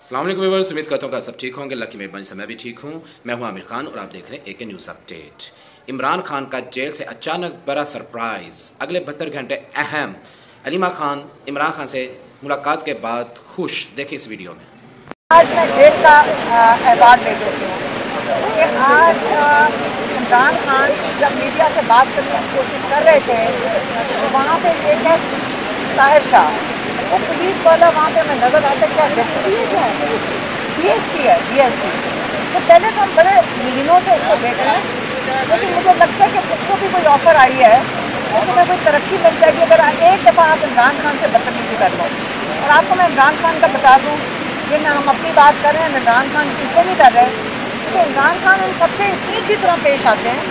अस्सलाम वालेकुम व्यूअर्स, उम्मीद करता हूँ कि सब ठीक होंगे। अल्लाह की मेहरबानी से मैं भी ठीक हूँ। मैं हूँ आमिर खान और आप देख रहे हैं AK news update. Imran Khan का जेल से अचानक बड़ा सरप्राइज़, अगले 72 घंटे अहम। अलीमा खान इमरान खान से मुलाकात के बाद खुश, देखिए इस वीडियो में। आज मैं जेल का अहवाल ले चुकी हूँ कि आज इमरान खान जब मीडिया से बात करने की कोशिश कर रहे थे तो वहाँ पे एक है ताहिर शाह, वो पुलिस वाला वहाँ पे हमें नजर आता है। क्या डेप्यूटी है, DSP है, DSP। तो पहले तो हम बड़े महीनों से उसको देख रहे हैं, लेकिन मुझे लगता है कि उसको भी कोई ऑफर आई है और तुम्हें कोई तरक्की मिल जाएगी अगर एक दफ़ा आप इमरान खान से बदतमीजी कर लो। और आपको मैं इमरान खान का बता दूँ, ये ना हम अपनी बात कर रहे हैं, इमरान खान किससे नहीं कर रहे, क्योंकि इमरान खान उन सबसे इतनी अच्छी तरह पेश आते हैं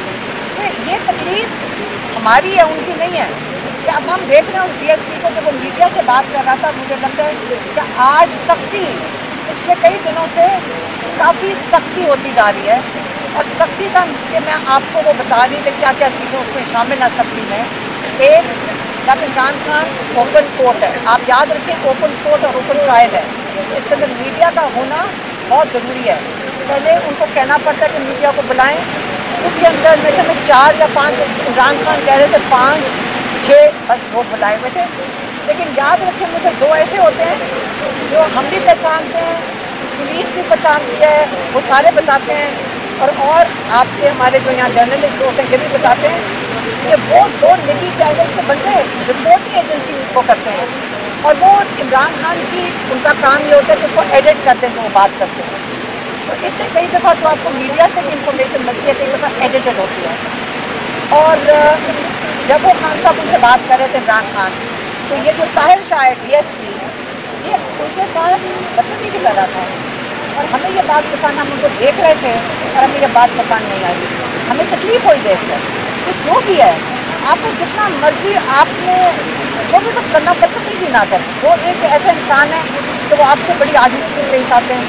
कि ये तकलीफ हमारी है, उनकी नहीं है। कि अब हम देख रहे हैं उस DSP को, जब वो मीडिया से बात कर रहा था, मुझे लगता है कि आज सख्ती पिछले कई दिनों से काफ़ी सख्ती होती जा रही है। और सख्ती का कि मैं आपको वो बता रही कि क्या क्या चीज़ें उसमें शामिल है सख्ती में। एक, जब इमरान खान ओपन कोर्ट है, आप याद रखें ओपन कोर्ट और ओपन ट्रायल है, इसके अंदर मीडिया का होना बहुत ज़रूरी है। पहले उनको कहना पड़ता है कि मीडिया को बुलाएं, उसके अंदर मेरे में 4 या 5 इमरान खान कह रहे थे 5-6 बस वो बुलाए हुए थे। लेकिन याद रखें मुझे 2 ऐसे होते हैं जो हम भी पहचानते हैं, पुलिस भी पहचानती है, वो सारे बताते हैं, और आपके हमारे जो यहाँ जर्नलिस्ट होते हैं ये भी बताते हैं कि वो 2 निजी चैनल्स के बंदे रिपोर्टिंग एजेंसी को करते हैं और वो इमरान खान की उनका काम ये होता है कि उसको एडिट करते हैं जो वो बात करते हैं। तो इससे कई दफ़ा तो आपको मीडिया से भी इंफॉर्मेशन मिलती है, कई दफ़ा एडिटेड होती है। और जब वो खान साहब उनसे बात कर रहे थे इमरान खान, तो ये जो ताहिर शाह है DSP, ये उनके साथ बदतमीजी कर रहा था और हमें ये बात पसंद, हम उनको देख रहे थे और हमें ये बात पसंद नहीं आई, हमें तकलीफ हुई देख कर। तो जो भी है, आपको जितना मर्जी आपने जो भी कुछ करना, बदतमीजी ना करें। वो एक ऐसा इंसान है कि वो आपसे बड़ी आजिज़ी से पेश आते हैं।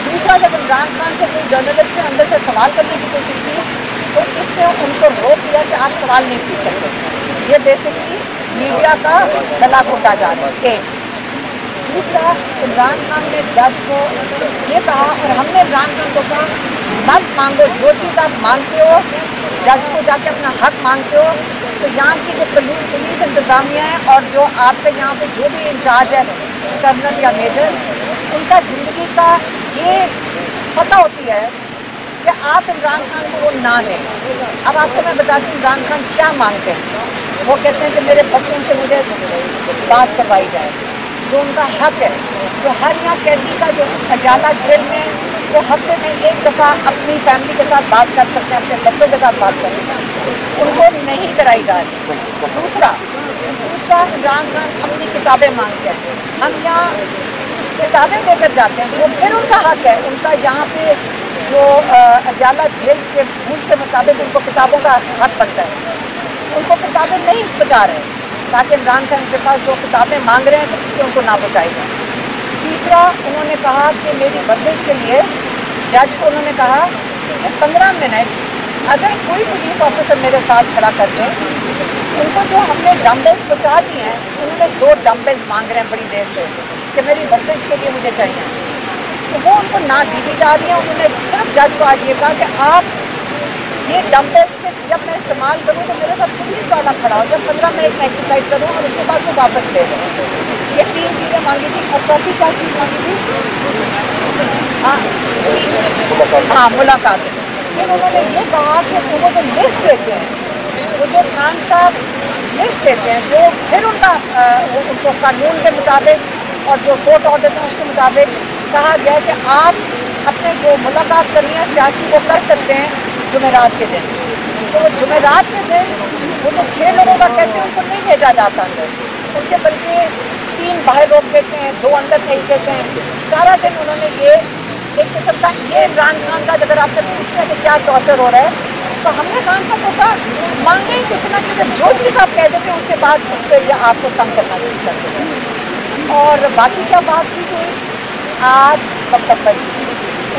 दूसरा, जब इमरान खान से कोई जर्नलिस्ट ने अंदर से सवाल करने की कोशिश की तो इसने उनको रोक दिया कि आप सवाल नहीं पूछ सकते। ये बेसिकली मीडिया का गला घोटा जा रहा है। एक, दूसरा, इमरान खान ने जज को ये कहा और हमने इमरान खान को कहा मत मांगो, जो चीज़ आप मांगते हो जज को जाके अपना हक मांगते हो, तो यहाँ की जो पुलिस इंतज़ामिया है और जो आपके यहाँ पे जो भी इंचार्ज है कर्नल या मेजर, उनका ज़िंदगी का ये पता होती है कि आप इमरान खान को वो ना दें। अब आपको मैं बताती हूँ इमरान खान क्या मांगते हैं। वो कहते हैं कि मेरे बच्चों से मुझे बात करवाई जाए, जो उनका हक है। जो हर यहाँ कैदी का जो अडयाला जेल में वो हफ्ते में 1 दफ़ा अपनी फैमिली के साथ बात कर सकते हैं, अपने बच्चों के साथ बात कर सकते हैं, उनको नहीं कराई जा रही। दूसरा इमरान खान अपनी किताबें मांगते हैं, हम यहाँ किताबें लेकर जाते हैं, वो फिर उनका हक है। उनका यहाँ पे जो अडयाला जेल के रूल्स के मुताबिक उनको किताबों का हक बनता है, उनको किताबें नहीं पहुँचा रहे ताकि इमरान खान के पास जो किताबें मांग रहे हैं तो इससे उनको ना पहुँचाई जाए। तीसरा, उन्होंने कहा कि मेरी वर्जिश के लिए जज को उन्होंने कहा कि 15 मिनट अगर कोई पुलिस ऑफिसर मेरे साथ खड़ा कर दे, उनको जो हमने डम्बल्स पहुँचा दिए हैं, उन्होंने 2 डम्बल्स मांग रहे हैं बड़ी देर से कि मेरी वर्जिश के लिए मुझे चाहिए, तो वो उनको ना दी जा रही है। उन्होंने सिर्फ जज को आज ये कहा कि आप ये डम्बल्स के जब मैं इस्तेमाल करूँ तो मेरे साथ पुलिस वाला खड़ा हो, जब 15 मिनट में एक्सरसाइज करूँ और उसके बाद वो वापस ले लें। ये 3 चीज़ें मांगी थी। और चौथी क्या चीज़ मांगी थी? हाँ, मुलाकात। फिर उन्होंने ये कहा कि वो जो लिस्ट देते हैं, वो जो खान साहब लिस्ट देते हैं, जो फिर उनको कानून के मुताबिक और जो कोर्ट ऑर्डर हैं उसके मुताबिक कहा गया कि आप अपने जो मुलाकात करनी है सियासी वो कर सकते हैं जुमेरात के दिन। तो वो जुमेरात के दिन वो जो 6 लोगों का कहते हैं उनको नहीं भेजा जाता अंदर, उनके बल्कि 3 बाहर रोक देते हैं, 2 अंदर भेज देते हैं। सारा दिन उन्होंने ये एक किस्म का ये इमरान खान का अगर आपसे पूछते हैं कि क्या टॉर्चर हो रहा है, तो हमने खान साहब को कहा मांगे ही कुछ ना कि जब जो चीज़ आप कह देते हैं उसके बाद उस पर या आपको तंग करना शुरू कर देते हैं। और बाकी क्या बातचीत हुई आज सब तक पर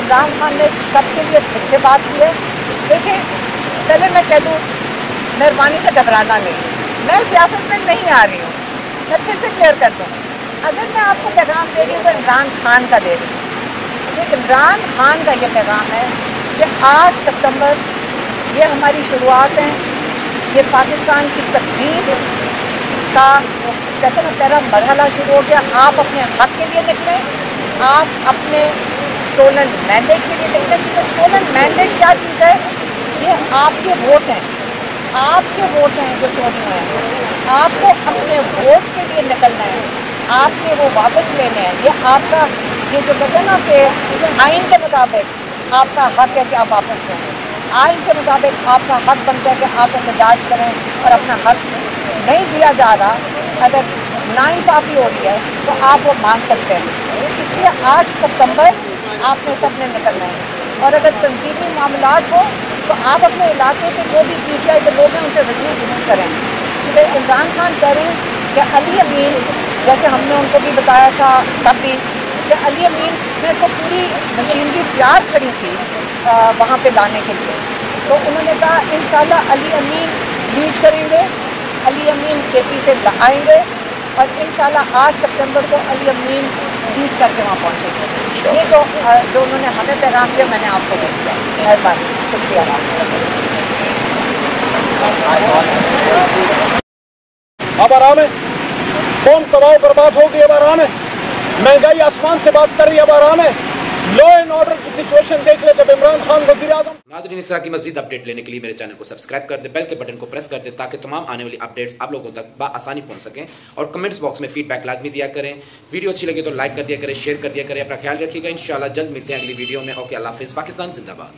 इमरान खान ने सबके लिए फिर से बात की है। देखिए, पहले मैं कह दूँ, मेहरबानी से घबराना नहीं, मैं सियासत में नहीं आ रही हूँ। मैं फिर से क्लियर कर दूँ, अगर मैं आपको पैगाम दे रही हूँ तो इमरान खान का दे रही हूँ। इमरान खान का ये पैगाम है कि 8 सितंबर ये हमारी शुरुआत है, ये पाकिस्तान की तकदीर का कहते हैं पहला मरहला शुरू हो गया। आप अपने हक के लिए निकलें, आप अपने स्टोलन मैंडेट के लिए निकलें, क्योंकि स्टोलन मैंडेट क्या चीज़ है? ये आपके वोट हैं, आपके वोट हैं जो चोरी हुए हैं। आपको अपने वोट्स के लिए निकलना है, आपने वो वापस लेने हैं। ये आपका ये जो कहते हैं ना कि आइन के मुताबिक आपका हक है कि आप वापस लें। आइन के मुताबिक आपका हक बनता है कि आप एहतजाज करें, और अपना हक नहीं दिया जा रहा, अगर नाइंसाफ़ी हो रही है तो आप वो मांग सकते हैं। इसलिए 8 सितंबर आपने सब ने निकलना है। और अगर तंजीमी मामलात हो तो आप अपने इलाके के जो भी PTI के लोग हैं उनसे रजू जरूर करें। क्योंकि इमरान खान कह रहे हैं कि अली अमीन, जैसे हमने उनको भी बताया था तब भी, कि अली अमीन में तो पूरी मशीनरी तैयार खड़ी थी वहाँ पे लाने के लिए। तो उन्होंने कहा इंशाल्लाह अली अमीन लीड करेंगे, अली अमीन KP से आएंगे, और इंशाल्लाह 8 सितंबर को अली अमीन लीड करके वहाँ पहुँचेंगे। ये जो उन्होंने हमें पैगाम दिया मैंने आपको दे दिया। मेहरबानी, शुक्रिया। अब आराम है, कौन तबाह बर्बाद होगी, अब आराम है, महंगाई आसमान से बात कर रही है, अब आराम है। लॉ एंड ऑर्डर की सिचुएशन देख ले जब इमरान खान वज़ीर आज़म। नाज़रीन, इस तरह की मज़ीद अपडेट लेने के लिए मेरे चैनल को सब्सक्राइब कर दें, बेल के बटन को प्रेस कर दें, ताकि तमाम आने वाली अपडेट्स आप लोगों तक बआसानी पहुंच सकें। और कमेंट्स बॉक्स में फीडबैक लाजमी दिया करें। वीडियो अच्छी लगे तो लाइक कर दिया करें, शेयर कर दिया करें। अपना ख्याल रखिएगा। इंशाल्लाह जल्द मिलते हैं अगली वीडियो में। ओके, अल्लाह हाफ़िज़। पाकिस्तान जिंदाबाद।